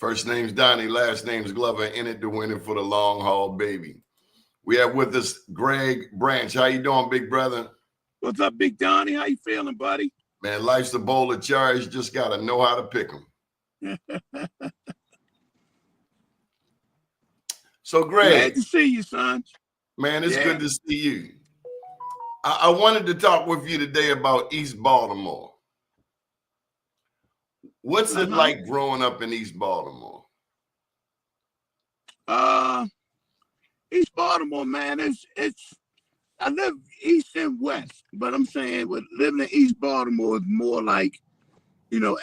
First name's Donnie, last name's Glover, in it to win it for the long haul, baby. We have with us Greg Branch. How you doing, big brother? What's up, Big Donnie? How you feeling, buddy? Man, life's a bowl of cherries. Just got to know how to pick them. So, Greg. Glad to see you, son. Man, it's good to see you. I wanted to talk with you today about East Baltimore. What's it like growing up in East Baltimore? East Baltimore, man, it's I live east and west, but I'm saying with living in East Baltimore is more like,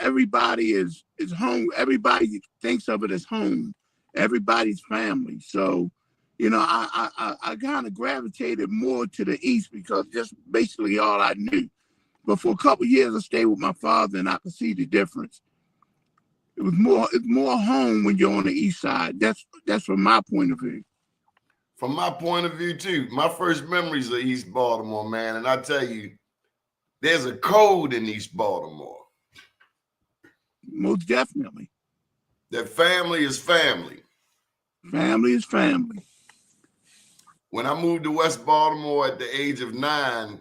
everybody is home. Everybody thinks of it as home. Everybody's family. So, I kind of gravitated more to the east because just basically all I knew. But for a couple of years, I stayed with my father, and I could see the difference. It's more home when you're on the east side. That's from my point of view. From my point of view, too. My first memories of East Baltimore, man, and I tell you, there's a code in East Baltimore. Most definitely. That family is family. Family is family. When I moved to West Baltimore at the age of 9,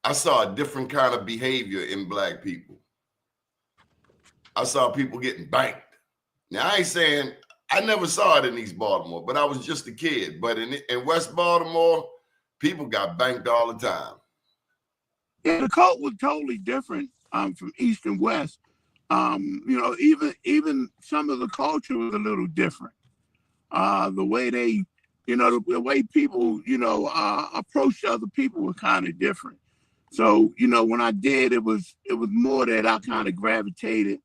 I saw a different kind of behavior in Black people. I saw people getting banked. Now, I ain't saying I never saw it in East Baltimore, but I was just a kid. But in West Baltimore, people got banked all the time. Yeah, the cult was totally different from East and West. Even some of the culture was a little different. The way they, the way people, approached other people were kind of different. So, when I did, it was more that I kind of gravitated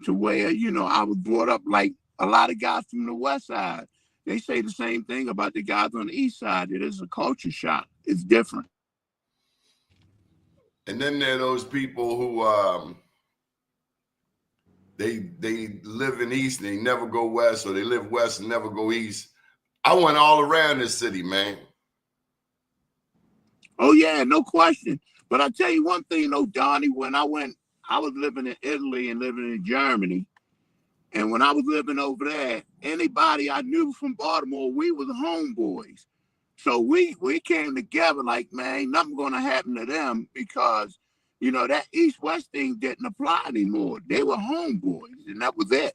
to where, I was brought up like a lot of guys from the West Side. They say the same thing about the guys on the East Side. It is a culture shock. It's different. And then there are those people who they live in East and they never go West, or they live West and never go East. I went all around this city, man. Oh, yeah, no question. But I tell you one thing, Donnie, when I was living in Italy and living in Germany. And when I was living over there, anybody I knew from Baltimore, we was homeboys. So we came together like, man, nothing going to happen to them because, that East-West thing didn't apply anymore. They were homeboys, and that was it.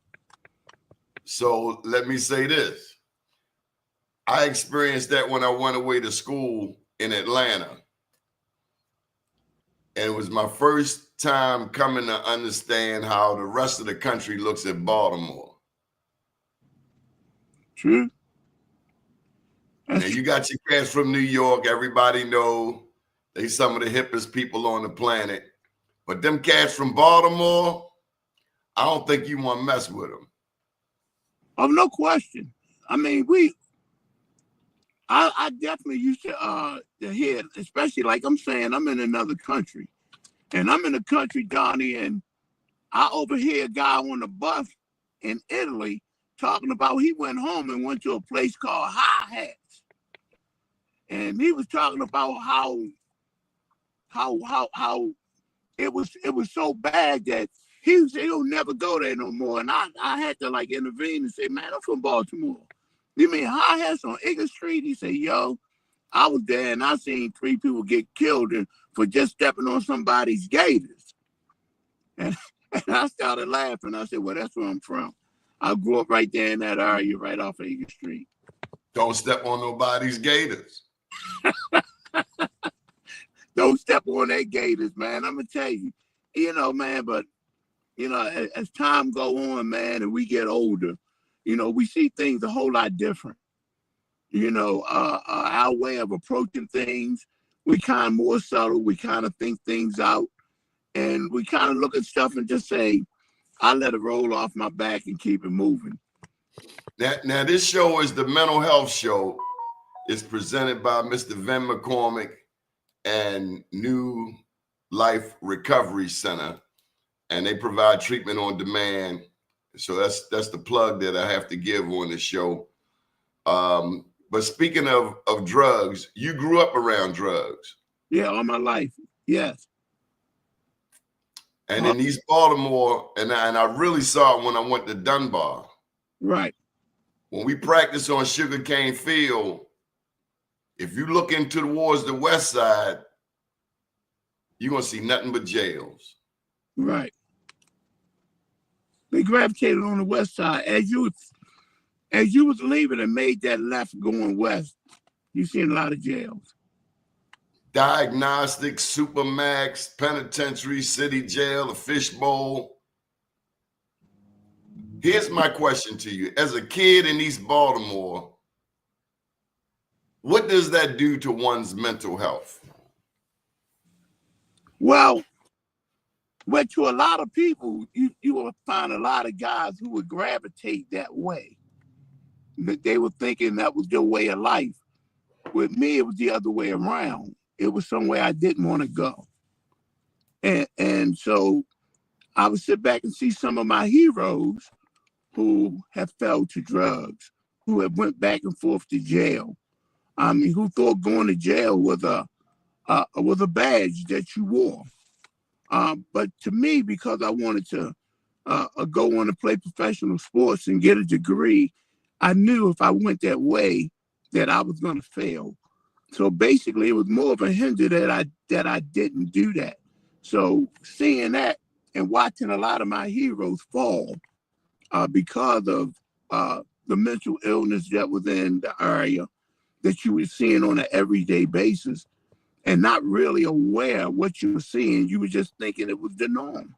So let me say this. I experienced that when I went away to school in Atlanta. And it was my first time coming to understand how the rest of the country looks at Baltimore. True. Now, you got your cats from New York. Everybody know they some of the hippest people on the planet. But them cats from Baltimore, I don't think you want to mess with them. Oh, no question. I mean, I definitely used to hear, especially like I'm saying, I'm in another country. And I'm in a country, Donnie, and I overhear a guy on the bus in Italy talking about he went home and went to a place called High Hats. And he was talking about how it was so bad that he said he'll never go there no more. And I had to like intervene and say, man, I'm from Baltimore. You mean High Hats on Eagle Street? He said, yo, I was there and I seen 3 people get killed for just stepping on somebody's gators. And I started laughing. I said, well, that's where I'm from. I grew up right there in that area, right off of Eagle Street. Don't step on nobody's gators. Don't step on their gators, man. I'm going to tell you, man, but, as time go on, man, and we get older, we see things a whole lot different. Our way of approaching things, we kind of more subtle. We kind of think things out, and we kind of look at stuff and just say, I let it roll off my back and keep it moving. Now this show is the mental health show. It's presented by Mr. Vin McCormick and New Life Recovery Center, and they provide treatment on demand. So that's the plug that I have to give on the show. But speaking of drugs, you grew up around drugs. Yeah, all my life. Yes. And in East Baltimore, and I really saw it when I went to Dunbar. Right. When we practice on Sugarcane Field, if you look into towards the west side, you're gonna see nothing but jails. Right. They gravitated on the west side. As you was leaving and made that left going west, you seen a lot of jails. Diagnostics, Supermax, Penitentiary, City Jail, a Fishbowl. Here's my question to you. As a kid in East Baltimore, what does that do to one's mental health? Well, to a lot of people, you will find a lot of guys who would gravitate that way. They were thinking that was their way of life. With me, it was the other way around. It was somewhere I didn't want to go. And so I would sit back and see some of my heroes who have fell to drugs, who have went back and forth to jail. I mean, who thought going to jail was a badge that you wore. But to me, because I wanted to go on to play professional sports and get a degree, I knew if I went that way that I was going to fail. So basically, it was more of a hinder that I didn't do that. So seeing that and watching a lot of my heroes fall because of the mental illness that was in the area that you were seeing on an everyday basis, and not really aware of what you were seeing, you were just thinking it was the norm.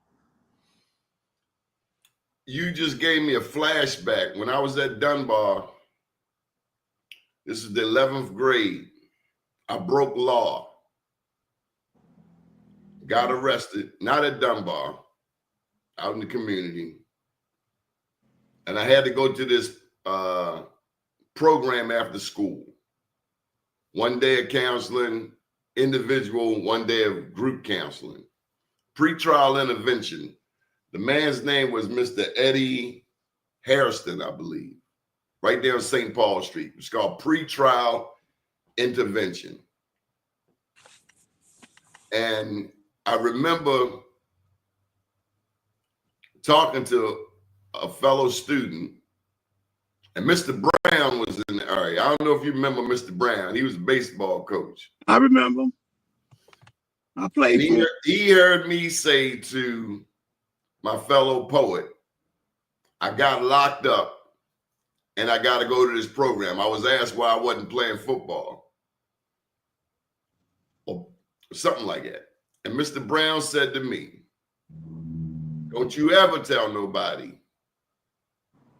You just gave me a flashback. When I was at Dunbar, this is the 11th grade, I broke law, got arrested, not at Dunbar, out in the community. And I had to go to this program after school. One day of counseling, individual, one day of group counseling. Pretrial intervention. The man's name was Mr. Eddie Harrison, I believe, right there on St. Paul Street. It's called pretrial intervention. And I remember talking to a fellow student, and Mr. Brown was in the area. I don't know if you remember Mr. Brown. He was a baseball coach. I remember. I played and he heard me say to my fellow poet, I got locked up and I got to go to this program. I was asked why I wasn't playing football or something like that. And Mr. Brown said to me, don't you ever tell nobody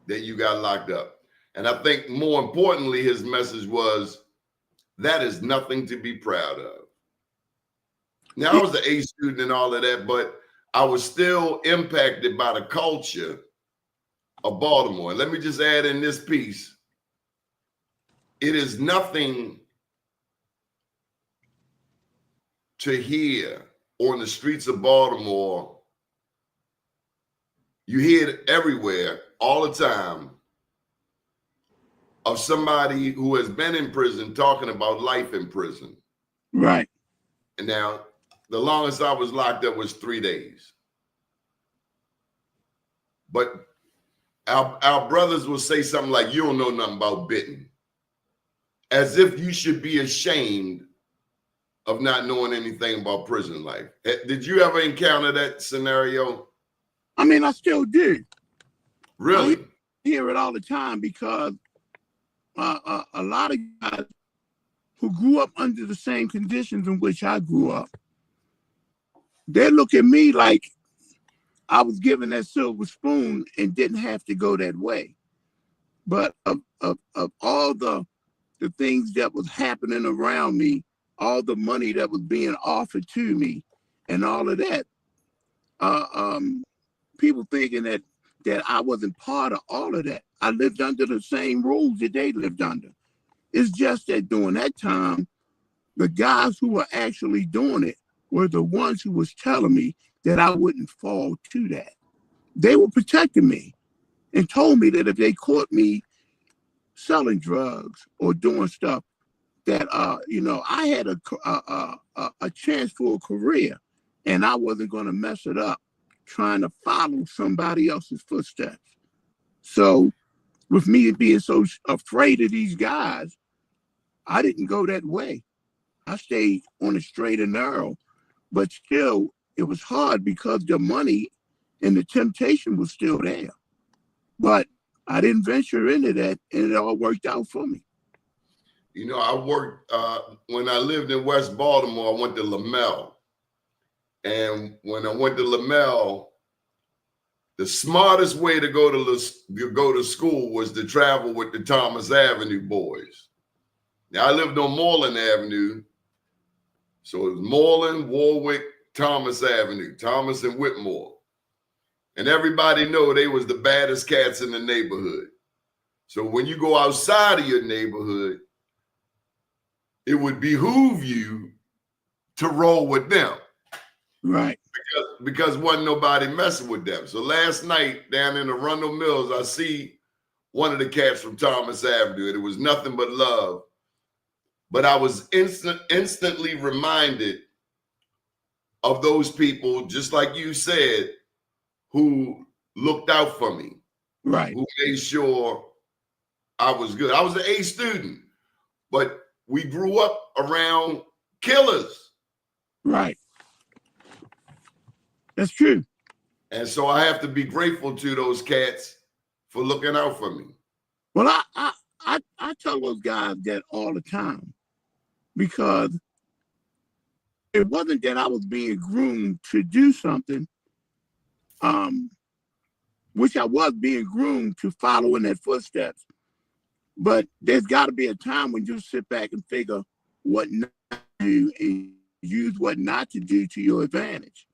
that you got locked up. And I think more importantly, his message was, that is nothing to be proud of. Now, I was an A student and all of that, but I was still impacted by the culture of Baltimore. And let me just add in this piece. It is nothing to hear on the streets of Baltimore. You hear it everywhere, all the time, of somebody who has been in prison talking about life in prison. Right. And now, the longest I was locked up was 3 days. But our brothers will say something like, you don't know nothing about bitten. As if you should be ashamed of not knowing anything about prison life. Did you ever encounter that scenario? I mean, I still do. Really? I hear it all the time because a lot of guys who grew up under the same conditions in which I grew up, they look at me like I was given that silver spoon and didn't have to go that way. But of all the things that was happening around me, all the money that was being offered to me, and all of that, people thinking that I wasn't part of all of that. I lived under the same rules that they lived under. It's just that during that time, the guys who were actually doing it were the ones who was telling me that I wouldn't fall to that. They were protecting me and told me that if they caught me selling drugs or doing stuff, that I had a chance for a career, and I wasn't going to mess it up trying to follow somebody else's footsteps. So with me being so afraid of these guys, I didn't go that way. I stayed on the straight and narrow, but still, it was hard because the money and the temptation was still there. But I didn't venture into that, and it all worked out for me. You know, I worked when I lived in West Baltimore. I went to Lamel, and when I went to Lamel, the smartest way to go to school was to travel with the Thomas Avenue boys. Now I lived on Moreland Avenue, so it was Moreland, Warwick, Thomas Avenue, Thomas and Whitmore, and everybody know they was the baddest cats in the neighborhood. So when you go outside of your neighborhood, it would behoove you to roll with them. Right. Because wasn't nobody messing with them. So last night down in Arundel Mills, I see one of the cats from Thomas Avenue, and it was nothing but love. But I was instantly reminded of those people, just like you said, who looked out for me, Right. who made sure I was good. I was an A student, but we grew up around killers. Right. That's true. And so I have to be grateful to those cats for looking out for me. Well, I tell those guys that all the time, because it wasn't that I was being groomed to do something, which I was being groomed to follow in their footsteps. But there's got to be a time when you sit back and figure what not to do and use what not to do to your advantage.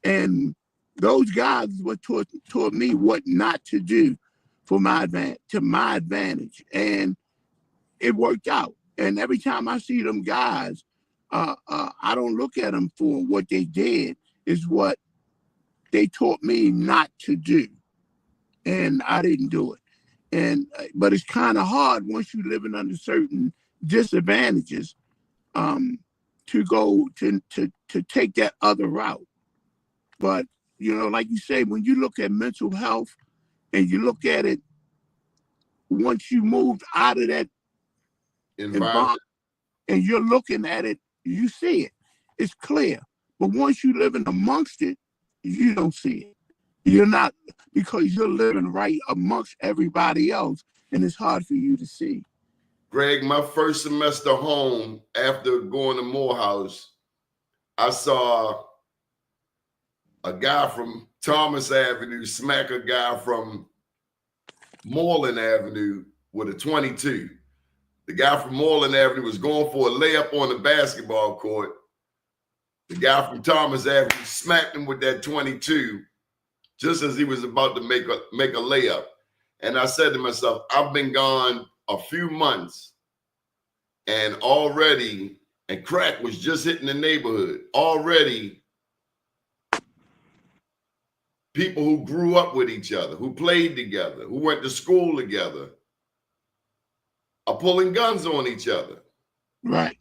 And those guys were taught me what not to do for my advantage, and it worked out. And every time I see them guys, I don't look at them for what they did; is what they taught me not to do, and I didn't do it. And but it's kind of hard once you're living under certain disadvantages to go to take that other route. But you know, like you say, when you look at mental health and you look at it, once you moved out of that environment and you're looking at it, you see it. It's clear. But once you live in amongst it, you don't see it. You're not, because you're living right amongst everybody else, and it's hard for you to see. Greg, my first semester home after going to Morehouse, I saw a guy from Thomas Avenue smack a guy from Moreland Avenue with a 22. The guy from Moreland Avenue was going for a layup on the basketball court. The guy from Thomas Avenue smacked him with that 22 just as he was about to make a layup. And I said to myself, I've been gone a few months and already, and crack was just hitting the neighborhood. Already, people who grew up with each other, who played together, who went to school together, are pulling guns on each other. Right.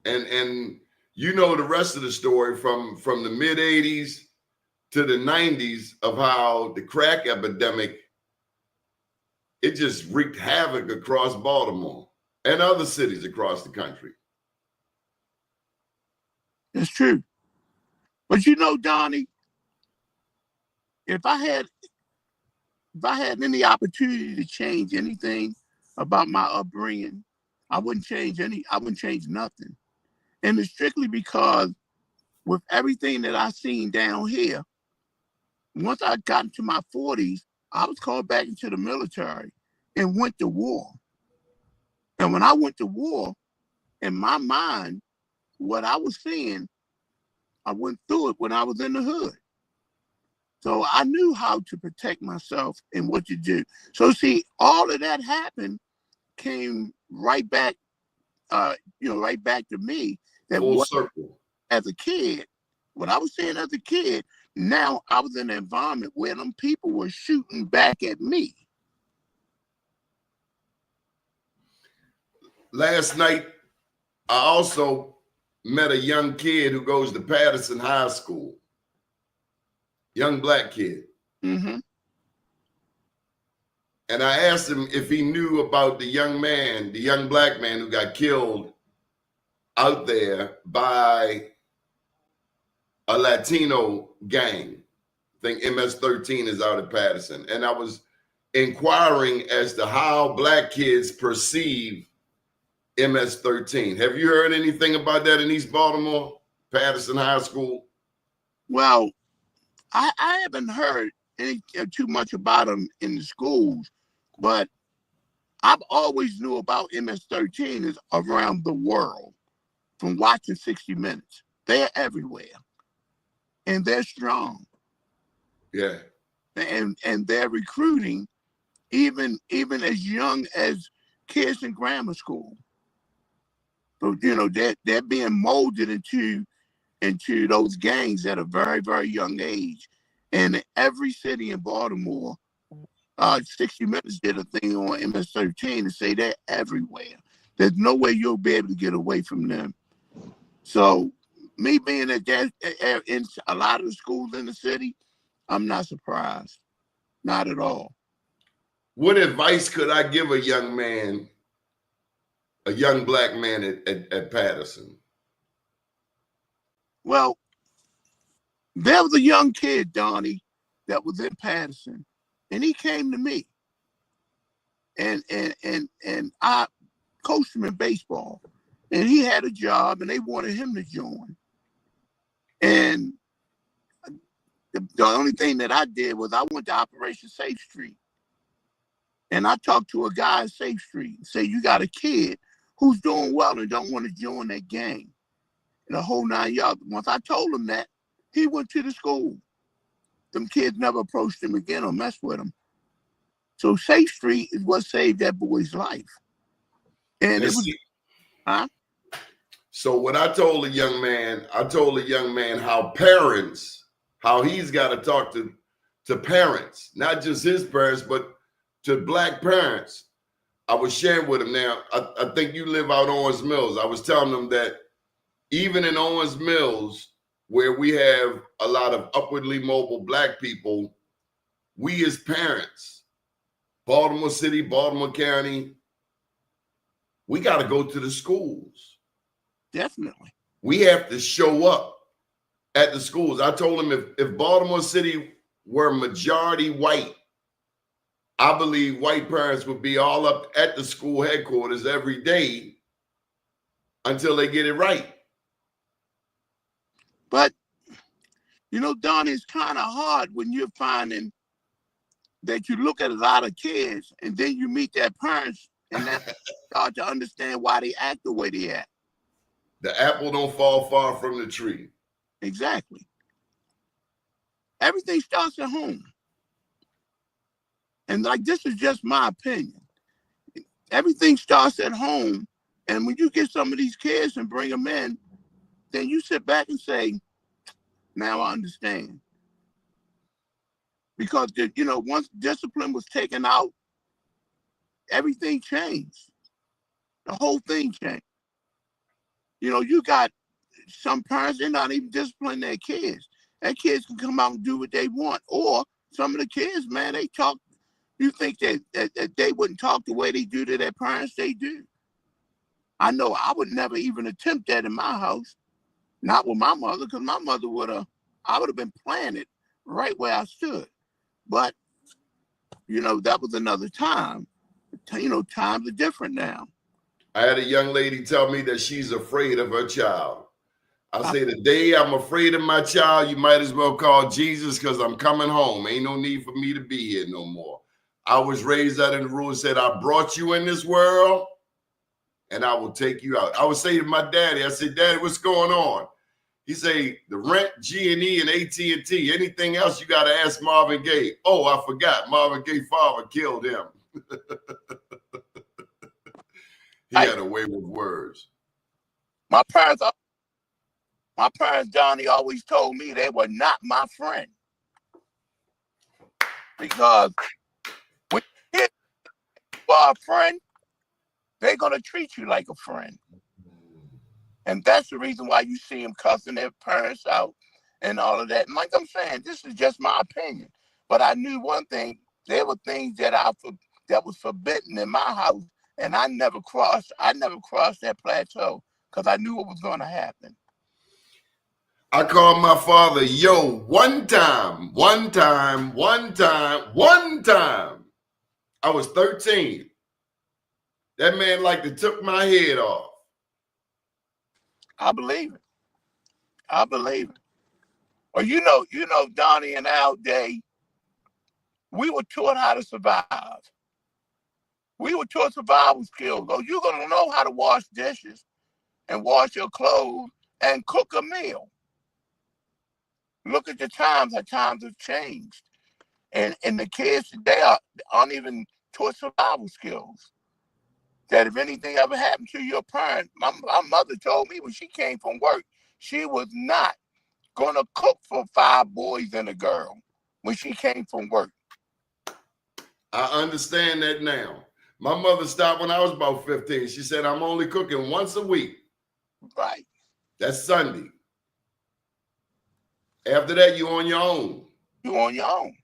And you know the rest of the story from the mid 80s to the 90s of how the crack epidemic, it just wreaked havoc across Baltimore and other cities across the country. That's true. But you know, Donnie, if I had any opportunity to change anything about my upbringing, I wouldn't change nothing. And it's strictly because with everything that I seen down here, once I got into my 40s, I was called back into the military and went to war. And when I went to war, in my mind, what I was seeing, I went through it when I was in the hood. So I knew how to protect myself and what to do. So see, all of that happened, came right back, right back to me. That full circle. As a kid, what I was saying as a kid, now I was in an environment where them people were shooting back at me. Last night, I also met a young kid who goes to Patterson High School. Young black kid. Mm-hmm. and I asked him if he knew about the young black man who got killed out there by a Latino gang. I think MS-13 is out of Patterson. And I was inquiring as to how black kids perceive MS-13. Have you heard anything about that in East Baltimore, Patterson High School? Well, I haven't heard too much about them in the schools, but I've always knew about MS-13 is around the world from watching 60 Minutes. They're everywhere, and they're strong. Yeah. And they're recruiting even as young as kids in grammar school. So, you know, they're being molded into those gangs at a very, very young age. And in every city in Baltimore, 60 Minutes did a thing on MS-13 to say they're everywhere. There's no way you'll be able to get away from them. So me being that they're in a lot of the schools in the city, I'm not surprised. Not at all. What advice could I give a young black man at Patterson? Well, there was a young kid, Donnie, that was in Patterson, and he came to me. And I coached him in baseball. And he had a job, and they wanted him to join. And the only thing that I did was I went to Operation Safe Street. And I talked to a guy at Safe Street and said, you got a kid who's doing well and don't want to join that gang. And the whole 9 yards. Once I told him that, he went to the school. Them kids never approached him again or messed with him. So Safe Street is what saved that boy's life. And it was, huh? So what I told a young man how he's got to talk to parents, not just his parents, but to black parents. I was sharing with him now, I think you live out Owens Mills. I was telling them that even in Owens Mills, where we have a lot of upwardly mobile black people, we as parents, Baltimore City, Baltimore County, we got to go to the schools. Definitely. We have to show up at the schools. I told him if Baltimore City were majority white, I believe white parents would be all up at the school headquarters every day until they get it right. But, you know, Don, it's kind of hard when you're finding that you look at a lot of kids and then you meet their parents and that's hard to understand why they act the way they act. The apple don't fall far from the tree. Exactly. Everything starts at home. And like, this is just my opinion. Everything starts at home. And when you get some of these kids and bring them in, then you sit back and say, now I understand. Because, you know, once discipline was taken out, everything changed. The whole thing changed. You know, you got some parents, they're not even disciplining their kids. Their kids can come out and do what they want. Or some of the kids, man, they talk. You think that they wouldn't talk the way they do to their parents? They do. I know I would never even attempt that in my house. Not with my mother, because my mother I would have been planted right where I stood. But, you know, that was another time. You know, times are different now. I had a young lady tell me that she's afraid of her child. I say, the day I'm afraid of my child, you might as well call Jesus, because I'm coming home. Ain't no need for me to be here no more. I was raised out in the rule and said, I brought you in this world and I will take you out. I would say to my daddy, I said, Daddy, what's going on? He say, the rent, G&E, and AT&T. Anything else you got to ask Marvin Gaye. Oh, I forgot. Marvin Gaye's father killed him. He had a way with words. My parents, Johnny, always told me they were not my friend. Because when you are a friend, they're going to treat you like a friend. And that's the reason why you see them cussing their parents out and all of that. And like I'm saying, this is just my opinion. But I knew one thing. There were things that that was forbidden in my house, and I never crossed that plateau because I knew what was going to happen. I called my father, yo, one time. I was 13. That man like to took my head off. I believe it. I believe it. Well, you know, Donnie, in our day, we were taught how to survive. We were taught survival skills. Oh, you're going to know how to wash dishes and wash your clothes and cook a meal. Look at the times, how times have changed. And the kids today aren't even taught survival skills. That if anything ever happened to your parent, my mother told me when she came from work, she was not going to cook for 5 boys and a girl when she came from work. I understand that now. My mother stopped when I was about 15. She said, I'm only cooking once a week. Right. That's Sunday. After that, you on your own. You on your own.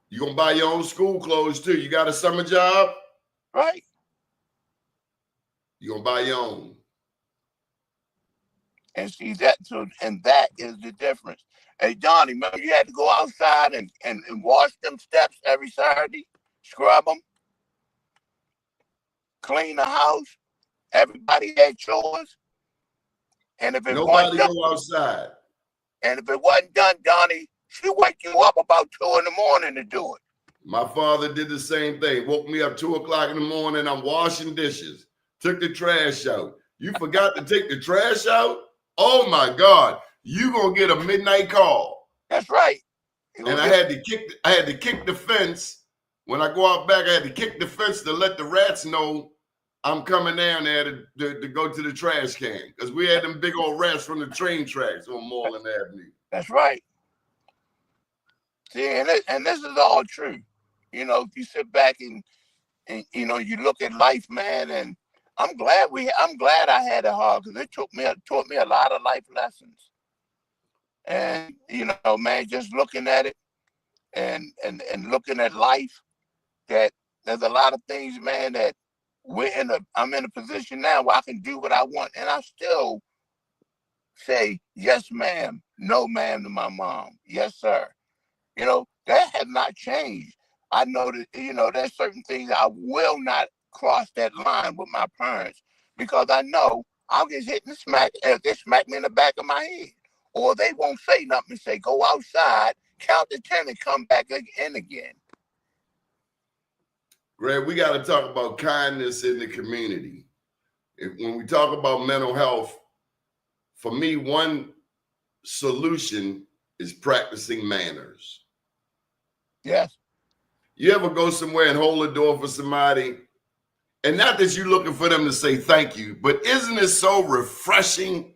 You gonna buy your own school clothes too. You got a summer job? Right. You gonna buy your own. And see that, so, and that is the difference. Hey, Donnie, remember you had to go outside and wash them steps every Saturday, scrub them, clean the house. Everybody had chores. And if it Nobody wasn't done, go outside. and if it wasn't done, Donnie, she wake you up about 2 in the morning to do it. My father did the same thing. Woke me up 2 o'clock in the morning. I'm washing dishes. Took the trash out. You forgot to take the trash out? Oh my God. You gonna get a midnight call. That's right. And I had to kick the fence. When I go out back, I had to kick the fence to let the rats know I'm coming down there to go to the trash can. Because we had them big old rats from the train tracks on Moreland Avenue. That's right. See, and this is all true. You know, if you sit back and you know, you look at life, man, and I'm glad I had it hard because it taught me a lot of life lessons. And you know, man, just looking at it and looking at life, that there's a lot of things, man, that I'm in a position now where I can do what I want, and I still say yes, ma'am, no, ma'am to my mom, yes, sir. You know, that has not changed. I know that, you know, there's certain things I will not cross that line with my parents because I know I'll get hit and smack if they smack me in the back of my head. Or they won't say nothing and say, go outside, count to 10 and come back in again. Greg, we got to talk about kindness in the community. When we talk about mental health, for me, one solution is practicing manners. Yes. You ever go somewhere and hold a door for somebody? And not that you're looking for them to say thank you, but isn't it so refreshing,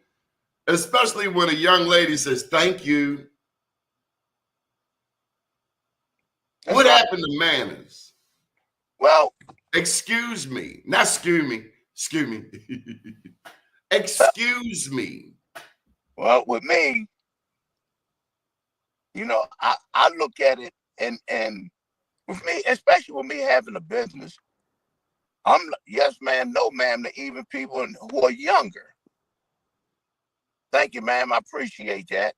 especially when a young lady says thank you? What happened to manners? Well, excuse me, not excuse me, excuse me, excuse me. Well, with me, you know, I look at it and with me, especially with me having a business, I'm yes, ma'am, no, ma'am, to even people who are younger. Thank you, ma'am. I appreciate that.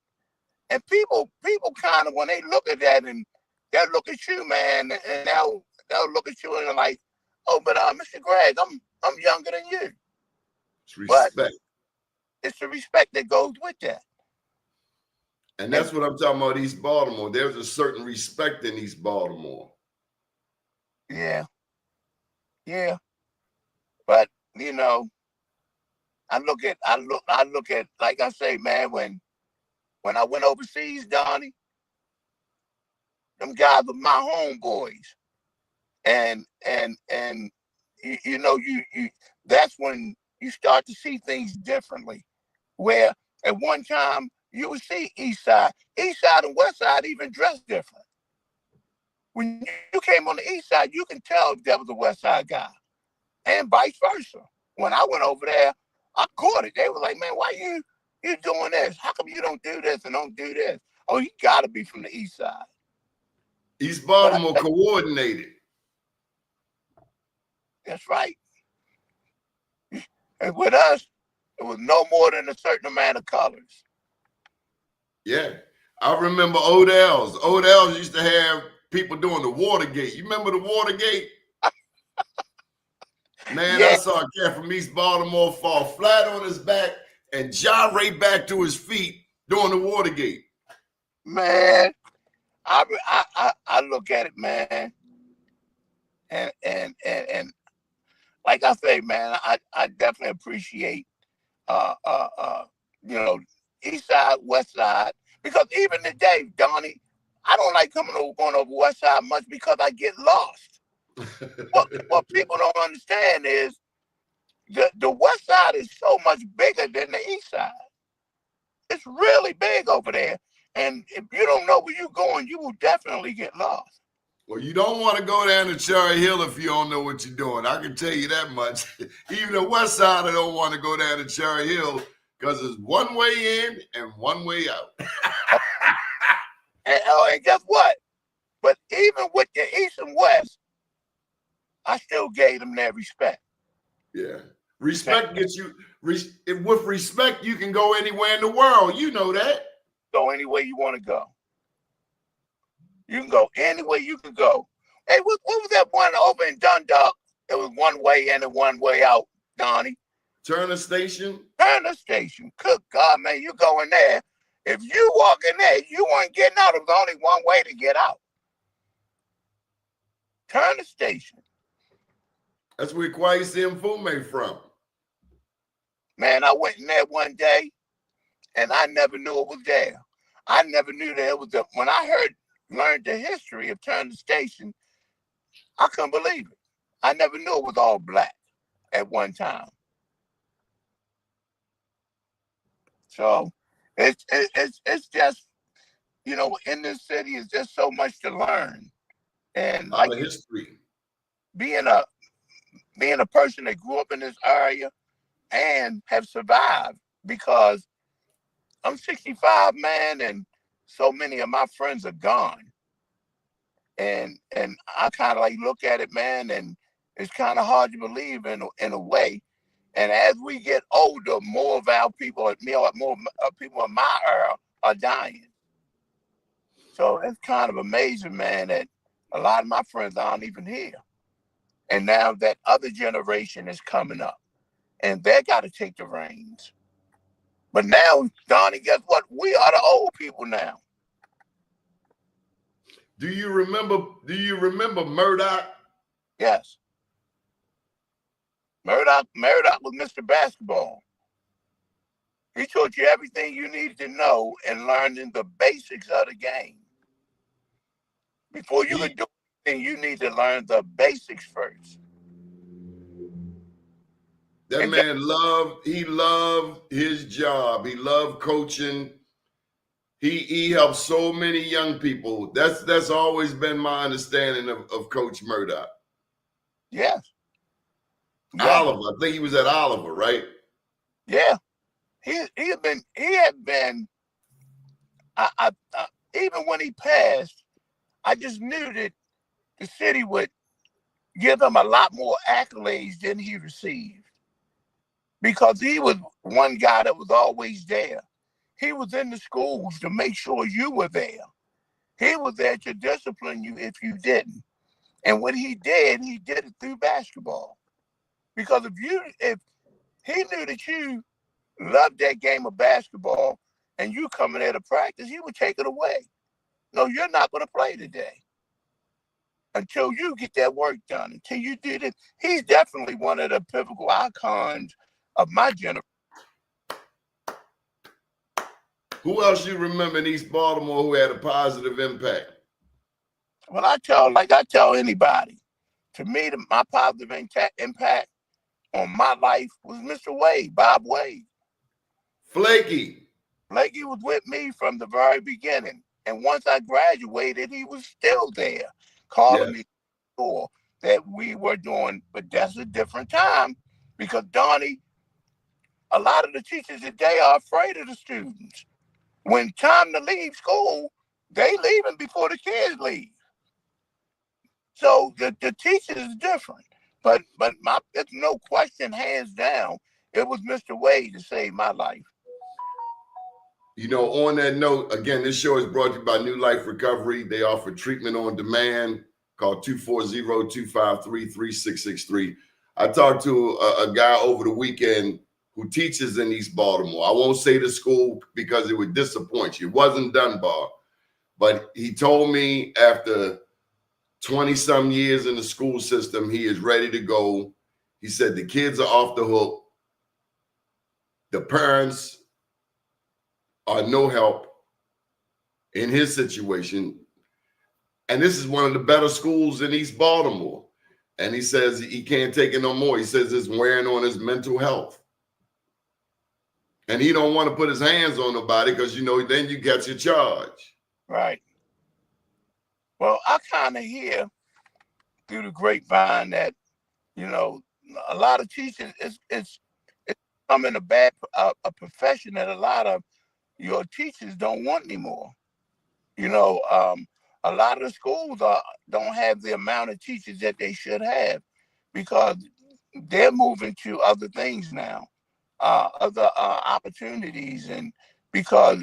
And people kind of, when they look at that and they'll look at you, man, and they'll look at you and they're like, oh, but Mr. Greg, I'm younger than you. It's respect. But it's the respect that goes with that. And that's what I'm talking about, East Baltimore. There's a certain respect in East Baltimore. Yeah. Yeah. But, you know, I look at, like I say, man, when I went overseas, Donnie, them guys were my homeboys. And you know, you that's when you start to see things differently. Where at one time you would see East Side and West Side even dressed different. When you came on the East Side, you can tell if that was a West Side guy, and vice versa. When I went over there, I caught it. They were like, "Man, why you doing this? How come you don't do this and don't do this?" Oh, he got to be from the East Side. East Baltimore coordinated. That's right. And with us, it was no more than a certain amount of colors. Yeah. I remember Odell's. Odell's used to have people doing the Watergate. You remember the Watergate? Man, I Yeah, saw a cat from East Baltimore fall flat on his back and gyrate back to his feet doing the Watergate. man. I look at it, man, and like I say, man, I definitely appreciate uh uh uh you know, east side, west side, because even today, Donnie, I don't like going over west side much because I get lost. What people don't understand is the west side is so much bigger than the east side. It's really big over there. And if you don't know where you're going, you will definitely get lost. Well, you don't want to go down to Cherry Hill if you don't know what you're doing. I can tell you that much. Even the west side, I don't want to go down to Cherry Hill because there's one way in and one way out. And guess what? But even with the east and west, I still gave them that respect. Yeah. Respect gets you, with respect, you can go anywhere in the world. You know that. Go anywhere you want to go. You can go anywhere you can go. Hey, what was that one over in Dundalk? It was one way in and one way out, Donnie. Turner Station. Turner Station. Good God, man, you go in there. If you walk in there, you weren't getting out. It was only one way to get out. Turner Station. That's where Kwesi Mfume from. Man, I went in there one day, and I never knew it was there. I never knew that it was there. When I learned the history of Turner Station, I couldn't believe it. I never knew it was all black at one time. So it's just, in this city is just so much to learn. And A lot like of history. being a person that grew up in this area and have survived, because I'm 65, man, and so many of my friends are gone. And I kind of like look at it, man, and it's kind of hard to believe in a way. And as we get older, more of our people, more people in my era are dying. So it's kind of amazing, man, that a lot of my friends aren't even here. And now that other generation is coming up, and they got to take the reins. But now, Donnie, guess what? We are the old people now. Do you remember Murdoch? Yes. Murdoch was Mr. Basketball. He taught you everything you needed to know and learned in the basics of the game. Before you could do anything, you need to learn the basics first. That And man loved his job. He loved coaching. He helped so many young people. That's always been my understanding of Coach Murdoch. yes. Yeah. Oliver, I think he was at Oliver, right? Yeah. He had been I even when he passed, I just knew that the city would give him a lot more accolades than he received, because he was one guy that was always there. He was in the schools to make sure you were there. He was there to discipline you if you didn't. And when he did it through basketball. Because if he knew that you loved that game of basketball and you coming there to practice, he would take it away. No, you're not going to play today until you get that work done, until you did it. He's definitely one of the pivotal icons of my generation. Who else you remember in East Baltimore who had a positive impact? Well, I tell anybody, to me, my positive impact on my life was Mr. Wade, Bob Wade. Flaky. Flaky was with me from the very beginning. And once I graduated, he was still there, calling me for that we were doing, but that's a different time, because Donnie, a lot of the teachers today are afraid of the students. When time to leave school, they leaving before the kids leave. So the teachers is different. But it's no question, hands down, it was Mr. Wade to save my life. On that note, again, this show is brought to you by New Life Recovery. They offer treatment on demand. Call 240-253-3663. I talked to a guy over the weekend who teaches in East Baltimore. I won't say the school because it would disappoint you. It wasn't Dunbar. But he told me after 20-some years in the school system, he is ready to go. He said the kids are off the hook. The parents are no help in his situation. And this is one of the better schools in East Baltimore. And he says he can't take it no more. He says it's wearing on his mental health. And he don't want to put his hands on nobody because, then you get your charge. Right. Well, I kind of hear through the grapevine that, a lot of teachers, it's becoming a profession that a lot of your teachers don't want anymore. A lot of the schools don't have the amount of teachers that they should have because they're moving to other things now, other opportunities, and because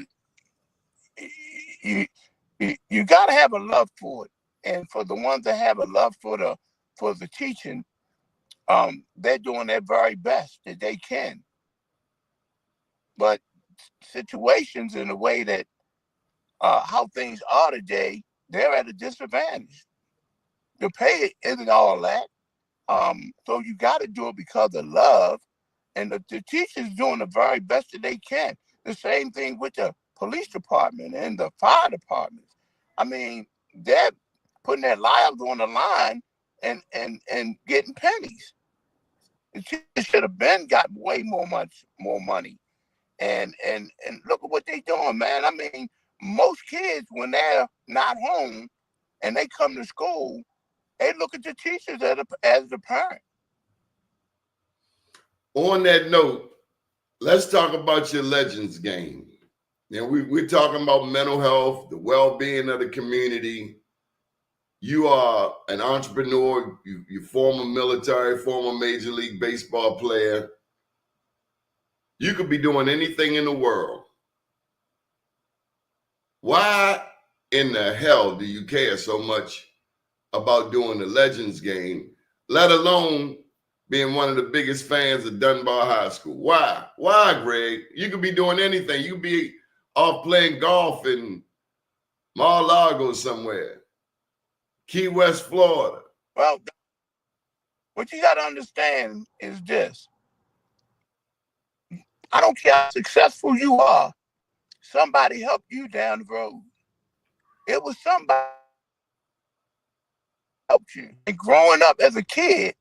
you got to have a love for it, and for the ones that have a love for the teaching, they're doing their very best that they can. But situations in the way that how things are today, they're at a disadvantage. The pay isn't all that. So you got to do it because of love. And the teachers doing the very best that they can. The same thing with the police department and the fire departments. I mean, they're putting their lives on the line and getting pennies. The teachers should have got way more money. And look at what they're doing, man. I mean, most kids, when they're not home and they come to school, they look at the teachers as the parent. On that note, let's talk about your Legends game. We're talking about mental health, the well-being of the community. You are an entrepreneur. You former military, former Major League Baseball player. You could be doing anything in the world. Why in the hell do you care so much about doing the Legends game, let alone being one of the biggest fans of Dunbar High School? Why? Why, Greg? You could be doing anything. You could be off playing golf in Mar-a-Lago somewhere, Key West, Florida. Well, what you got to understand is this. I don't care how successful you are. Somebody helped you down the road. It was somebody who helped you. And growing up as a kid,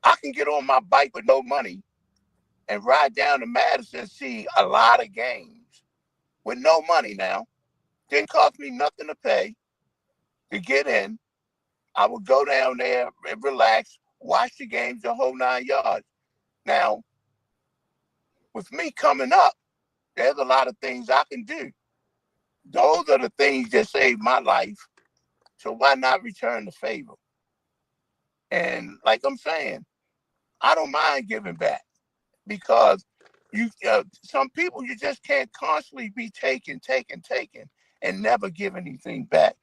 I can get on my bike with no money and ride down to Madison and see a lot of games with no money now. Didn't cost me nothing to pay to get in. I would go down there and relax, watch the games, the whole 9 yards. Now, with me coming up, there's a lot of things I can do. Those are the things that saved my life. So why not return the favor? And like I'm saying, I don't mind giving back because some people you just can't constantly be taking, and never give anything back.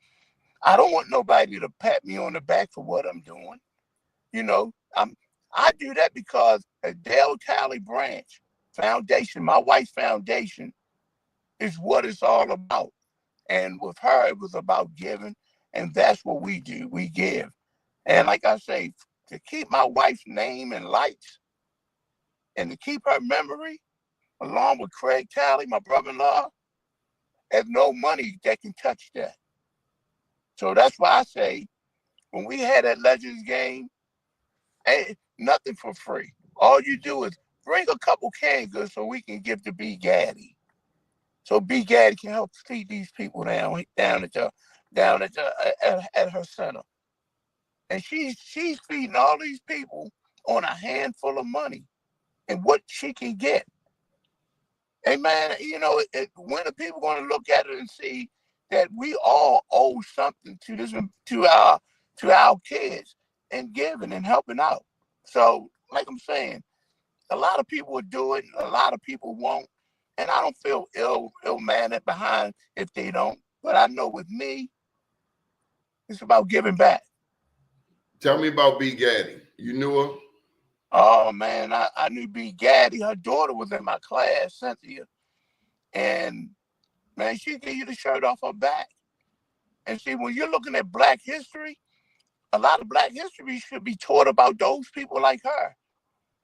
I don't want nobody to pat me on the back for what I'm doing. I do that because the Dale Talley Branch Foundation, my wife's foundation, is what it's all about. And with her, it was about giving, and that's what we do. We give. And like I say, to keep my wife's name in lights and to keep her memory, along with Craig Talley, my brother-in-law, there's no money that can touch that. So that's why I say, when we had that Legends game, ain't nothing for free. All you do is bring a couple canned goods so we can give to B. Gaddy. So B. Gaddy can help feed these people down at her center. And she's feeding all these people on a handful of money and what she can get. Hey man, when are people going to look at it and see that we all owe something to our kids and giving and helping out? So, like I'm saying, a lot of people will do it, a lot of people won't. And I don't feel ill-mannered behind if they don't. But I know with me, it's about giving back. Tell me about B. Gaddy. You knew her? Oh man, I knew B. Gaddy. Her daughter was in my class, Cynthia. And man, she give you the shirt off her back. And see, when you're looking at Black history, a lot of Black history should be taught about those people like her.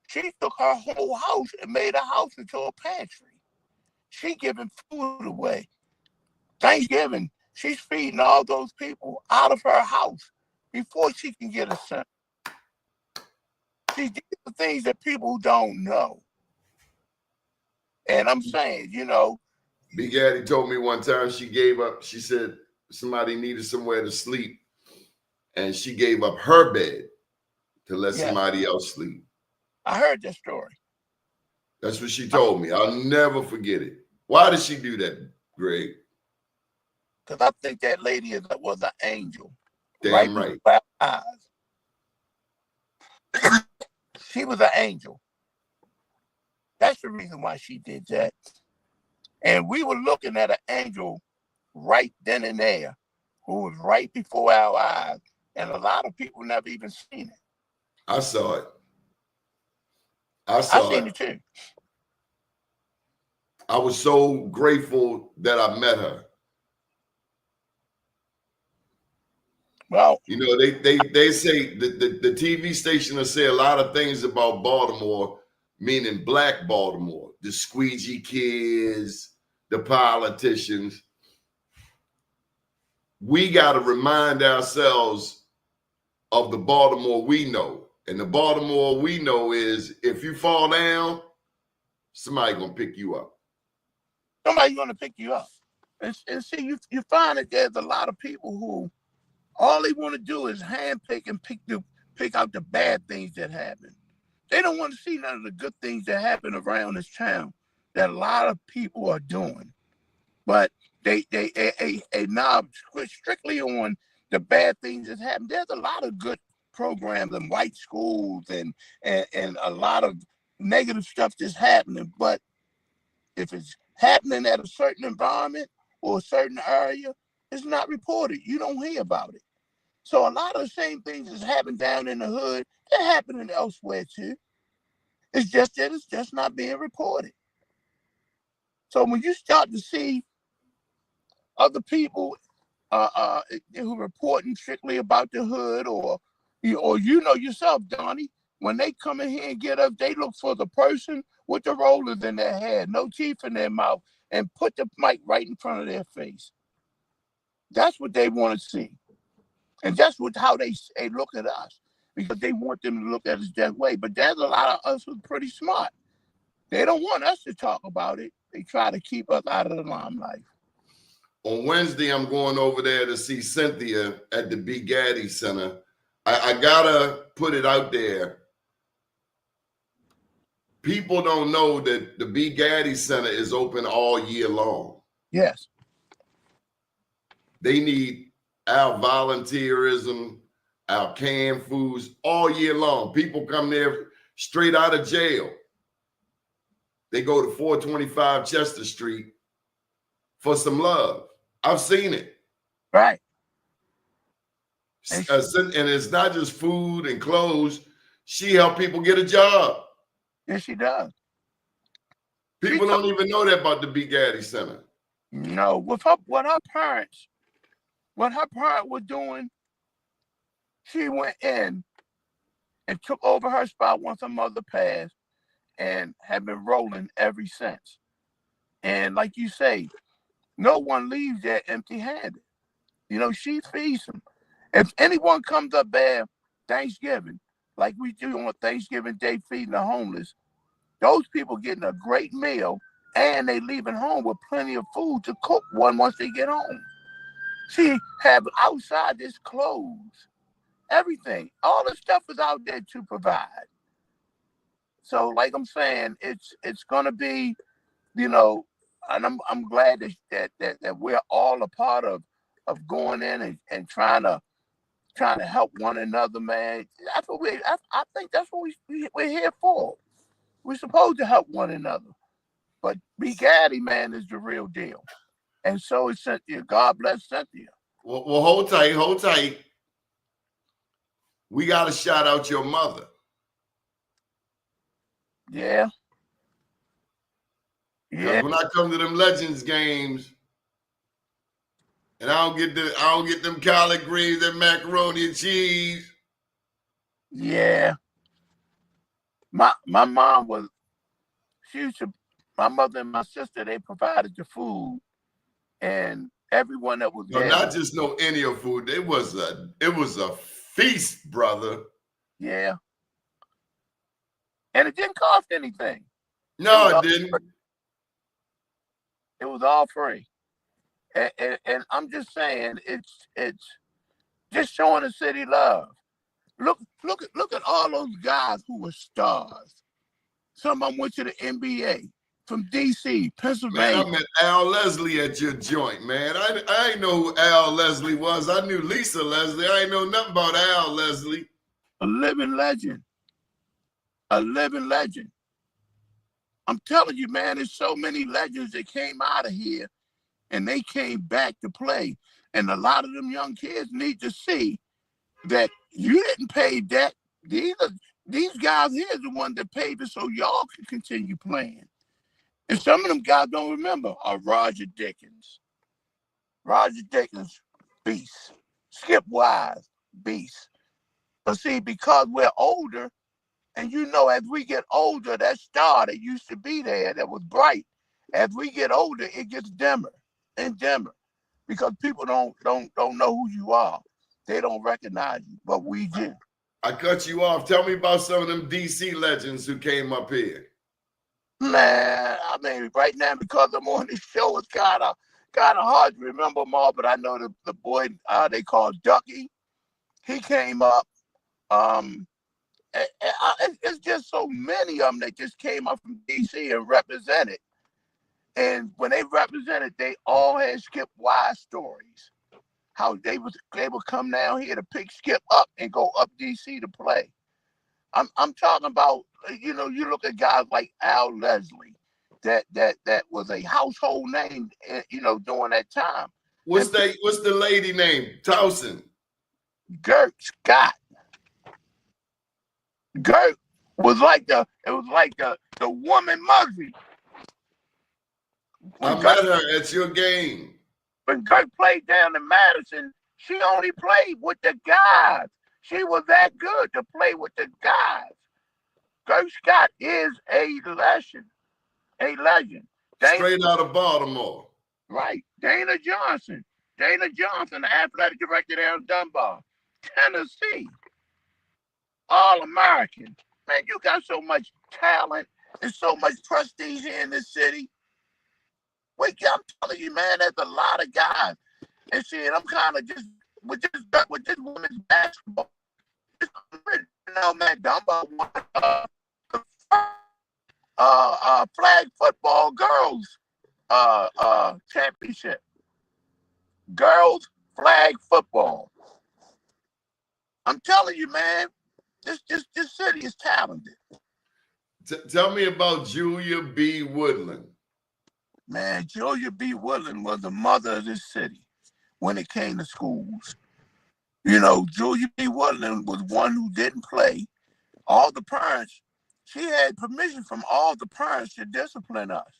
She took her whole house and made her house into a pantry. She giving food away. Thanksgiving, she's feeding all those people out of her house before she can get a son. See, these are things that people don't know. And I'm saying, B. Gaddy told me one time she gave up. She said somebody needed somewhere to sleep, and she gave up her bed to let yeah, somebody else sleep. I heard that story. That's what she told me. I'll never forget it. Why did she do that, Greg? Because I think that lady was an angel. Damn right. Before our eyes. She was an angel. That's the reason why she did that. And we were looking at an angel right then and there who was right before our eyes. And a lot of people never even seen it. I saw it. I I saw seen it. it too. I was so grateful that I met her. Well, they say the TV station will say a lot of things about Baltimore, meaning Black Baltimore, the squeegee kids, the politicians. We got to remind ourselves of the Baltimore we know. And the Baltimore we know is if you fall down, somebody gonna pick you up. somebody's going to pick you up. And see, you find that there's a lot of people who all they want to do is handpick and pick out the bad things that happen. They don't want to see none of the good things that happen around this town that a lot of people are doing. But they now strictly on the bad things that happen. There's a lot of good programs in white schools and a lot of negative stuff that's happening. But if it's happening at a certain environment or a certain area, it's not reported. You don't hear about it. So a lot of the same things that's happening down in the hood, they're happening elsewhere too. It's just that it's just not being reported. So when you start to see other people who reporting strictly about the hood, or yourself, Donnie, when they come in here and get us, they look for the person with the rollers in their hair, no teeth in their mouth, and put the mic right in front of their face. That's what they want to see. And that's how they look at us, because they want them to look at us that way. But there's a lot of us who's pretty smart. They don't want us to talk about it. They try to keep us out of the limelight. On Wednesday, I'm going over there to see Cynthia at the B. Gaddy Center. I gotta put it out there. People don't know that the B. Gaddy Center is open all year long. Yes. They need our volunteerism, our canned foods all year long. People come there straight out of jail. They go to 425 Chester Street for some love. I've seen it. Right. And it's not just food and clothes. She helped people get a job. Yes, she does. People don't even know that about the B. Gaddy Center. No, what her parents were doing, she went in and took over her spot once her mother passed, and have been rolling ever since. And like you say, no one leaves there empty-handed. She feeds them. If anyone comes up there Thanksgiving, like we do on Thanksgiving Day, feeding the homeless, those people getting a great meal, and they leaving home with plenty of food to cook once they get home. She have outside this clothes, everything. All the stuff is out there to provide. So, like I'm saying, it's gonna be, and I'm glad that we're all a part of going in and trying to trying to help one another, man. That's what I think that's what we're here for. We're supposed to help one another. But B. Gaddy, man, is the real deal. And so is Cynthia. God bless Cynthia. Well, hold tight, hold tight. We got to shout out your mother. Yeah. Because when I come to them Legends games, and I don't get them collard greens and macaroni and cheese. Yeah. My mom was, she used to, my mother and my sister, they provided the food, and everyone that was there. Not just no any of food. It was a feast, brother. Yeah. And it didn't cost anything. No, it didn't. It was all free. And I'm just saying, it's just showing the city love. Look at all those guys who were stars. Some of them went to the NBA from DC, Pennsylvania. Man, I met Al Leslie at your joint, man. I didn't know who Al Leslie was. I knew Lisa Leslie. I ain't know nothing about Al Leslie. A living legend. A living legend. I'm telling you, man, there's so many legends that came out of here and they came back to play. And a lot of them young kids need to see that you didn't pay debt. These guys here are the ones that paid it so y'all can continue playing. And some of them guys don't remember are Roger Dickens. Roger Dickens, beast. Skip Wise, beast. But see, because we're older, and you know, as we get older, that star that used to be there that was bright, as we get older, it gets dimmer and dimmer because people don't know who you are. They don't recognize you, but we do. I cut you off. Tell me about some of them DC legends who came up here. Man, I mean, right now, because I'm on this show, it's kind of hard to remember them all, but I know the boy they call Ducky. He came up. It's just so many of them that just came up from DC and represented. And when they represented, they all had Skip Wise stories. How they would come down here to pick Skip up and go up DC to play. I'm talking about, you know, you look at guys like Al Leslie, that was a household name, you know, during that time. What's the lady name? Towson. Gert Scott. Gert was like the woman Muggsy. I met her at your game. When Gert played down in Madison, she only played with the guys. She was that good to play with the guys. Gert Scott is a legend. A legend. Straight out of Baltimore. Right. Dana Johnson, the athletic director there in Dunbar, Tennessee. All-American. Man, you got so much talent and so much prestige here in this city. I'm telling you, man, there's a lot of guys. And see, I'm kind of just with this women's basketball. You know, man, Dunbar won flag football girls championship. Girls flag football. I'm telling you, man, this city is talented. Tell me about Julia B. Woodland. Man, Julia B. Woodland was the mother of this city when it came to schools. You know, Julia B. Woodland was one who didn't play. All the parents, she had permission from all the parents to discipline us.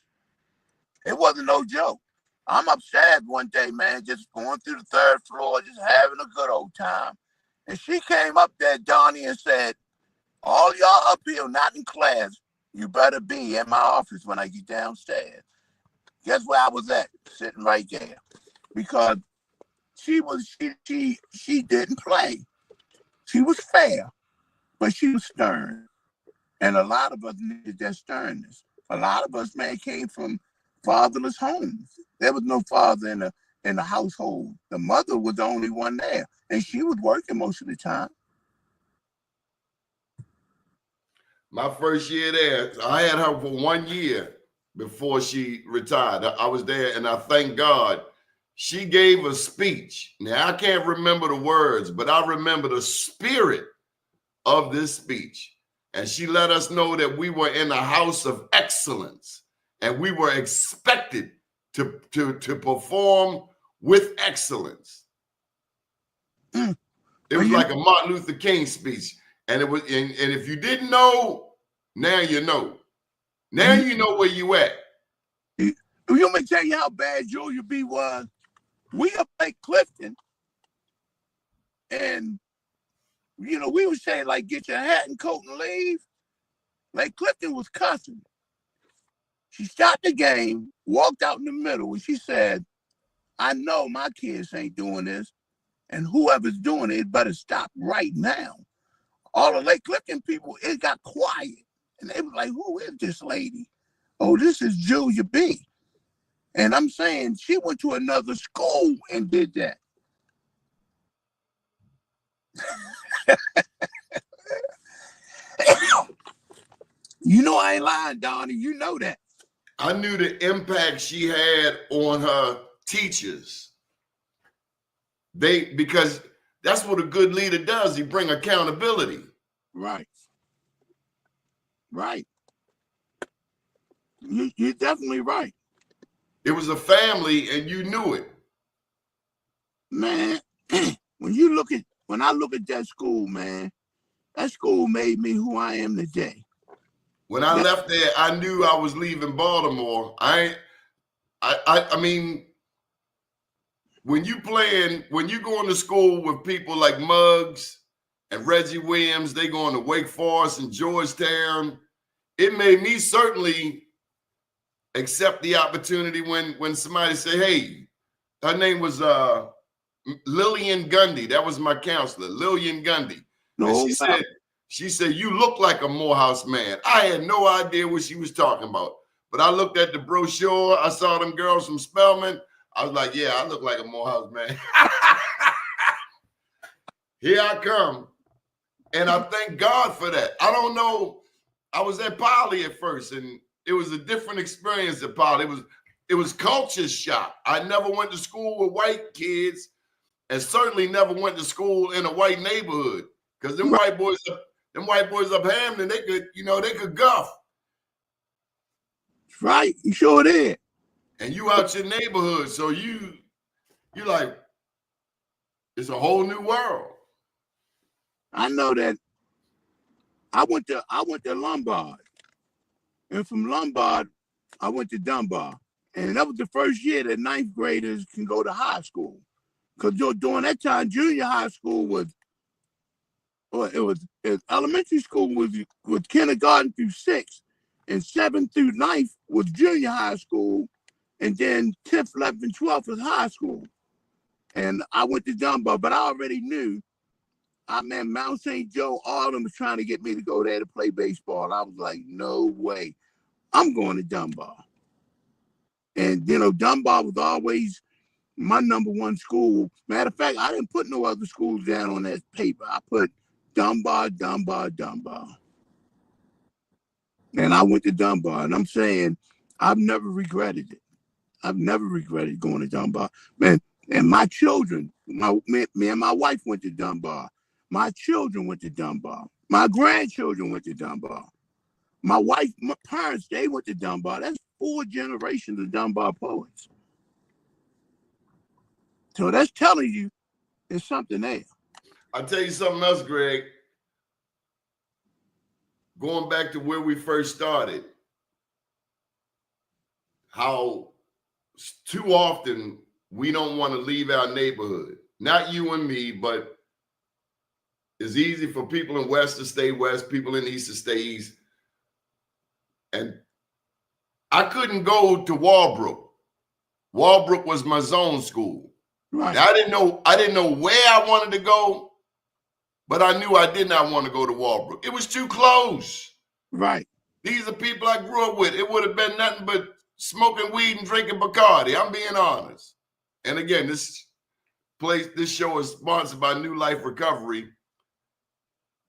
It wasn't no joke. I'm upstairs one day, man, just going through the third floor, just having a good old time. And she came up there, Donnie, and said, all y'all up here not in class, you better be in my office when I get downstairs. Guess where I was at? Sitting right there. Because she didn't play. She was fair, but she was stern. And a lot of us needed that sternness. A lot of us, man, came from fatherless homes. There was no father in the household. The mother was the only one there, and she was working most of the time. My first year there, I had her for 1 year before she retired. I was there, and I thank God she gave a speech. Now, I can't remember the words, but I remember the spirit of this speech. And she let us know that we were in a house of excellence and we were expected to perform with excellence. It was like a Martin Luther King speech. And it was, and if you didn't know, now you know. Now you know where you at. You want me to tell you how bad Julia B was? We up at Clifton, and you know, we was saying like, get your hat and coat and leave. Like Clifton was cussing. She stopped the game, walked out in the middle, and she said, I know my kids ain't doing this, and whoever's doing it better stop right now. All the Lake Clifton people, it got quiet. And they was like, who is this lady? Oh, this is Julia B. And I'm saying she went to another school and did that. You know I ain't lying, Donnie. You know that. I knew the impact she had on her teachers. Because that's what a good leader does. He bring accountability. Right. Right. You're definitely right. It was a family and you knew it. Man, when I look at that school, man, that school made me who I am today. When I left there, I knew I was leaving Baltimore. I mean, when you going to school with people like Muggs and Reggie Williams, they going to Wake Forest and Georgetown, it made me certainly accept the opportunity when somebody said, hey, her name was Lillian Gundy. That was my counselor, Lillian Gundy. And she said, you look like a Morehouse man. I had no idea what she was talking about. But I looked at the brochure. I saw them girls from Spelman. I was like, yeah, I look like a Morehouse man. Here I come. And I thank God for that. I don't know. I was at Poly at first, and it was a different experience at Poly. It was culture shock. I never went to school with white kids, and certainly never went to school in a white neighborhood. Because them white boys up Hampton, they could guff. Right, you sure did. And you out your neighborhood, so you like, it's a whole new world. I know that. I went to Lombard, and from Lombard, I went to Dunbar, and that was the first year that ninth graders can go to high school. Because during that time, junior high school was elementary school was kindergarten through 6th, and 7th through 9th was junior high school, and then 10th, 11th, and 12th was high school. And I went to Dunbar, but I already knew. Mount St. Joe, all of them was trying to get me to go there to play baseball. I was like, no way. I'm going to Dunbar. And, Dunbar was always my number one school. Matter of fact, I didn't put no other schools down on that paper. I put Dunbar, Dunbar, Dunbar. And I went to Dunbar. And I'm saying, I've never regretted it. I've never regretted going to Dunbar. Man, and my children, me and my wife went to Dunbar. My children went to Dunbar. My grandchildren went to Dunbar. My parents, they went to Dunbar. That's 4 generations of Dunbar poets. So that's telling you there's something there. I'll tell you something else, Greg. Going back to where we first started, how too often we don't want to leave our neighborhood. Not you and me, but it's easy for people in West to stay West, people in East to stay East. And I couldn't go to Walbrook. Walbrook was my zone school. Right. Now, I didn't know where I wanted to go, but I knew I did not want to go to Walbrook. It was too close. Right. These are people I grew up with. It would have been nothing but smoking weed and drinking Bacardi. I'm being honest. And again, this show is sponsored by New Life Recovery.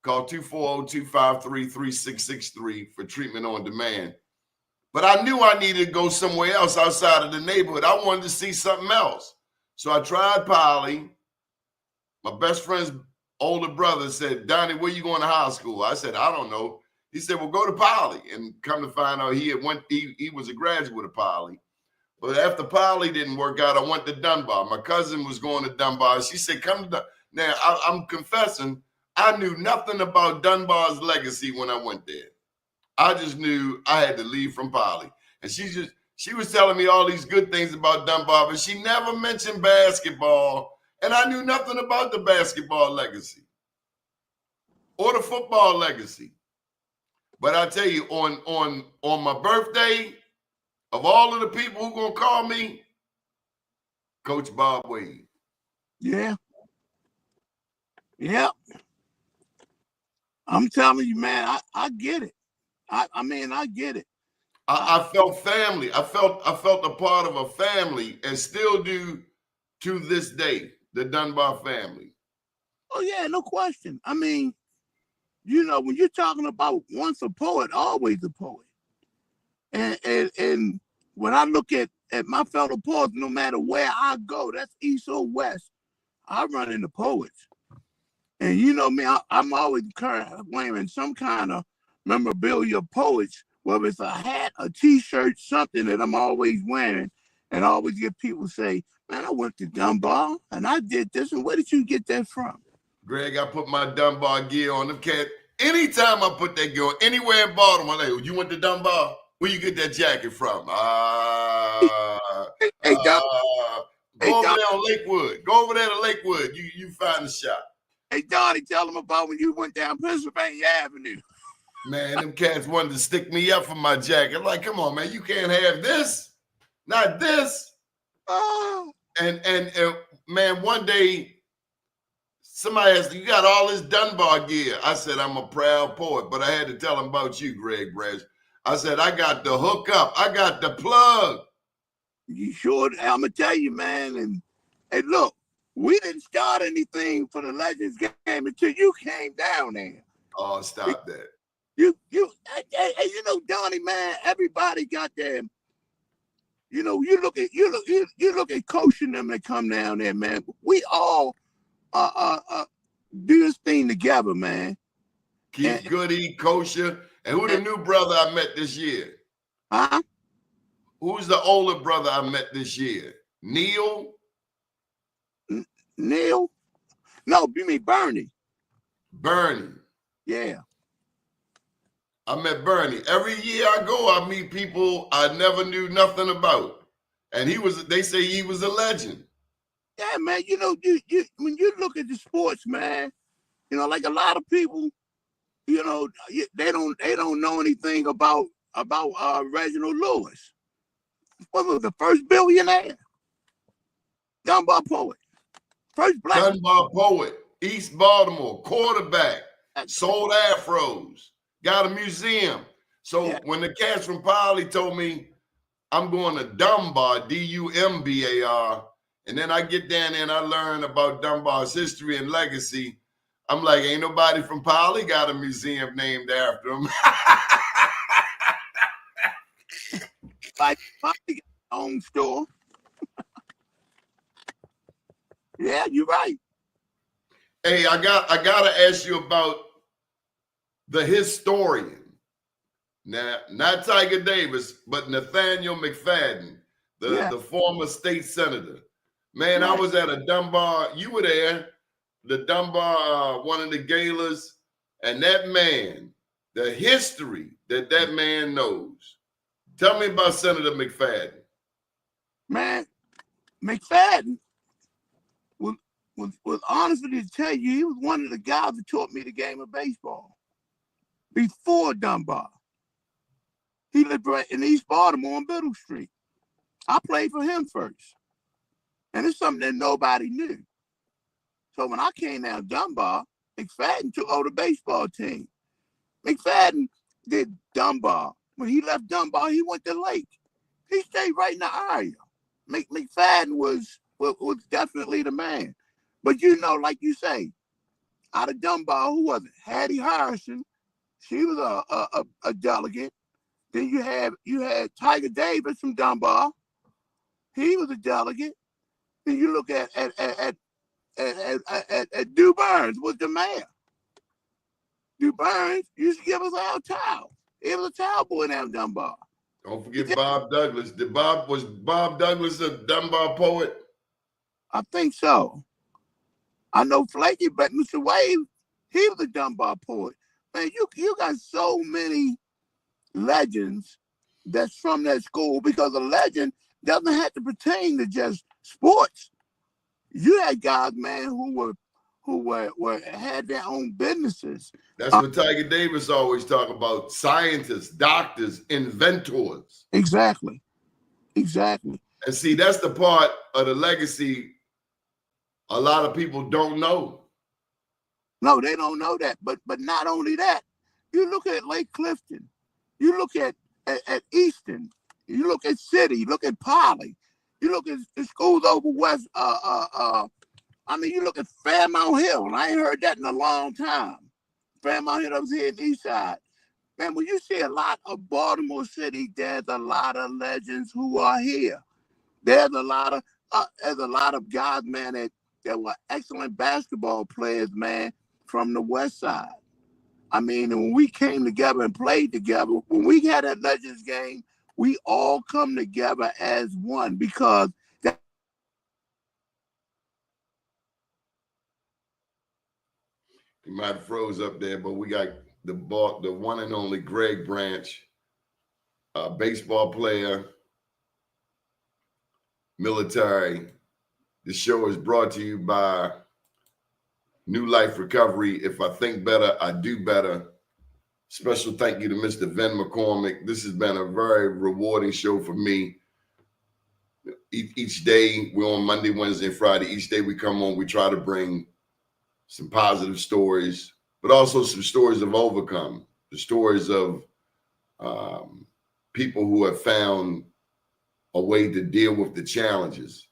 Call 240-253-3663 for treatment on demand. But I knew I needed to go somewhere else outside of the neighborhood. I wanted to see something else. So I tried Poly. My best friend's older brother said, Donnie, where you going to high school? I said, I don't know. He said, well, go to Poly. And come to find out he was a graduate of Poly. But after Poly didn't work out, I went to Dunbar. My cousin was going to Dunbar. She said, come to Dunbar. Now, I'm confessing, I knew nothing about Dunbar's legacy when I went there. I just knew I had to leave from Poly. And she was telling me all these good things about Dunbar, but she never mentioned basketball. And I knew nothing about the basketball legacy or the football legacy. But I tell you, on my birthday, of all of the people who gonna call me, Coach Bob Wade. Yeah. Yeah. I'm telling you, man, I get it. I mean, I get it. I felt family. I felt a part of a family, and still do to this day, the Dunbar family. Oh yeah, no question. I mean, you know, when you're talking about once a poet, always a poet. And when I look at my fellow poets, no matter where I go, that's east or west, I run into poets. And you know me, I'm always wearing some kind of memorabilia of poets, whether it's a hat, a t-shirt, something that I'm always wearing. And I always get people say, man, I went to Dunbar and I did this. And where did you get that from? Greg, I put my Dunbar gear on them cat. Anytime I put that gear on, anywhere in Baltimore, like, you went to Dunbar? Where you get that jacket from? Hey, Don, go over there on Lakewood. Go over there to Lakewood. You find the shop. Hey, Donnie, tell them about when you went down Pennsylvania Avenue. Man, them cats wanted to stick me up for my jacket. Like, come on, man, you can't have this. Not this. Oh. And man, one day, somebody asked, you got all this Dunbar gear. I said, I'm a proud poet, but I had to tell them about you, Greg Brash. I said, I got the hook up. I got the plug. You sure? I'm going to tell you, man. And hey, look, we didn't start anything for the Legends game until you came down there. Oh, stop that. You know, Donnie, man, everybody got their, you know, you look at Coach and them that come down there, man. We all do this thing together, man. Keith Goody, Kosher, and who the new brother I met this year? Huh? Who's the older brother I met this year? Neil? Neil? No, you mean Bernie. Bernie. Yeah. I met Bernie. Every year I go, I meet people I never knew nothing about. And they say he was a legend. Yeah, man, you know, you when you look at the sports, man, you know, like a lot of people, you know, they don't know anything about Reginald Lewis. What was the first billionaire? Dunbar poet. First black. Dunbar poet. East Baltimore. Quarterback. Sold afros. Got a museum. So when the cats from Poly told me I'm going to Dunbar, Dumbar, and then I get down there and I learn about Dunbar's history and legacy, I'm like, ain't nobody from Poly got a museum named after him. Like Poly got his own store. Yeah, you're right. Hey, I gotta ask you about the historian. Now, not Tiger Davis, but Nathaniel McFadden, the former state senator. Man, I was at a Dunbar, you were there, the Dunbar, one of the galas, and that man, the history that man knows. Tell me about Senator McFadden. Man, McFadden was honestly to tell you, he was one of the guys that taught me the game of baseball before Dunbar. He lived right in East Baltimore on Middle Street. I played for him first. And it's something that nobody knew. So when I came down Dunbar, McFadden took over the baseball team. McFadden did Dunbar. When he left Dunbar, he went to Lake. He stayed right in the area. McFadden was definitely the man. But you know, like you say, out of Dunbar, who was it? Hattie Harrison. She was a delegate. Then you had Tiger Davis from Dunbar. He was a delegate. Then you look at Dew Burns was the mayor. Dew Burns used to give us our towel. He was a towel boy down Dunbar. Don't forget Bob Douglas. Was Bob Douglas a Dunbar poet? I think so. I know Flaky, but Mr. Wade, he was a Dunbar poet. Man, you got so many legends that's from that school, because a legend doesn't have to pertain to just sports. You had guys, man, who had their own businesses. That's what Tiger Davis always talk about: scientists, doctors, inventors. Exactly. And see, that's the part of the legacy a lot of people don't know. No, they don't know that. But not only that, you look at Lake Clifton, you look at Easton, you look at City, you look at Poly, you look at the schools over west. You look at Fairmount Hill, and I ain't heard that in a long time. Fairmount Hill was here in the East Side. Man, when you see a lot of Baltimore City, there's a lot of legends who are here. There's a lot of guys, man, that were excellent basketball players, man, from the West Side. I mean, and when we came together and played together, when we had that Legends game, we all come together as one, because You might have froze up there, but we got the one and only Greg Branch, baseball player, military. The show is brought to you by New Life Recovery. If I think better, I do better. Special thank you to Mr. Ven McCormick. This has been a very rewarding show for me. Each day, we're on Monday, Wednesday, and Friday. Each day we come on, we try to bring some positive stories, but also some stories of overcome, the stories of people who have found a way to deal with the challenges.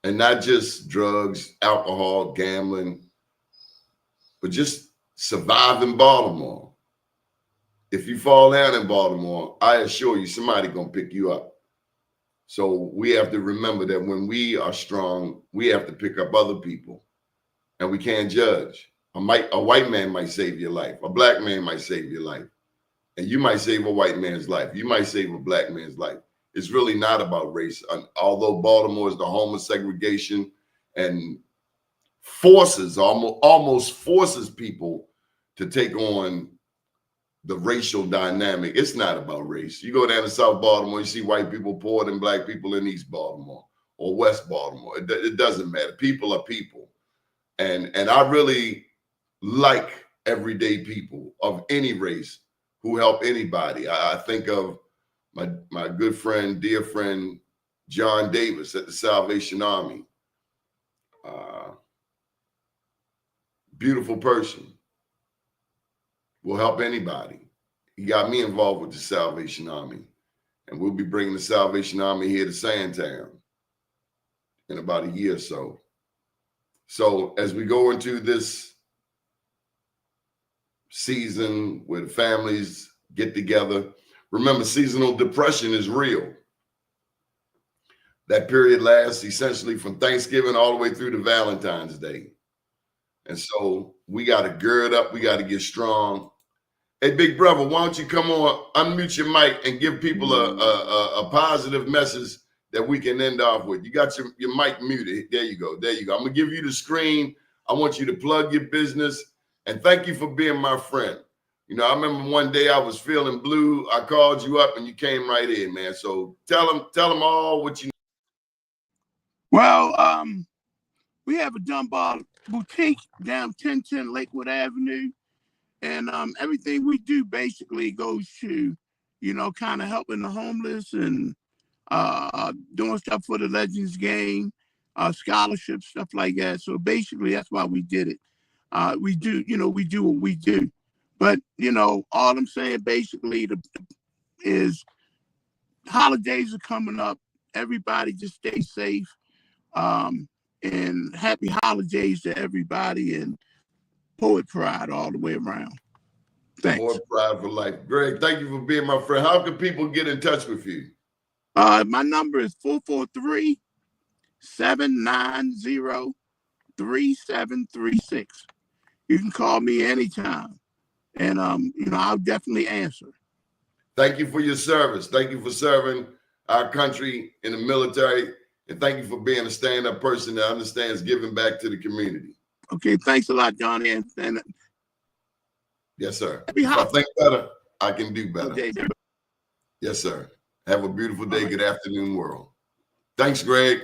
And not just drugs, alcohol, gambling, but just survive in Baltimore. If you fall down in Baltimore, I assure you somebody gonna pick you up. So we have to remember that when we are strong, we have to pick up other people. And we can't judge. A white man might save your life. A black man might save your life. And you might save a white man's life. You might save a black man's life. It's really not about race. Although Baltimore is the home of segregation and almost forces people to take on the racial dynamic. It's not about race. You go down to South Baltimore, you see white people poorer than black people in East Baltimore or West Baltimore. It doesn't matter. People are people. And I really like everyday people of any race who help anybody. I think of my good friend, dear friend, John Davis at the Salvation Army. Beautiful person. Will help anybody. He got me involved with the Salvation Army. And we'll be bringing the Salvation Army here to Sandtown in about a year or so. So as we go into this season where the families get together, remember, seasonal depression is real. That period lasts essentially from Thanksgiving all the way through to Valentine's Day. And so we got to gird up. We got to get strong. Hey, big brother, why don't you come on, unmute your mic and give people a positive message that we can end off with. You got your mic muted. There you go. I'm going to give you the screen. I want you to plug your business. And thank you for being my friend. You know, I remember one day I was feeling blue. I called you up and you came right in, man. So tell them all what you need. Well, we have a Dunbar boutique down 1010 Lakewood Avenue. And everything we do basically goes to, kind of helping the homeless and doing stuff for the Legends game, scholarships, stuff like that. So basically, that's why we did it. We do what we do. But, all I'm saying basically is holidays are coming up. Everybody just stay safe. And happy holidays to everybody, and poet pride all the way around. Thanks. Poet pride for life. Greg, thank you for being my friend. How can people get in touch with you? My number is 790-3736. You can call me anytime, and I'll definitely answer. Thank you for your service. Thank you for serving our country in the military, and thank you for being a stand-up person that understands giving back to the community. Okay, thanks a lot, Johnny, and yes, sir. If I think better, I can do better. Okay. Yes, sir. Have a beautiful day. Good afternoon, world. Thanks, Greg.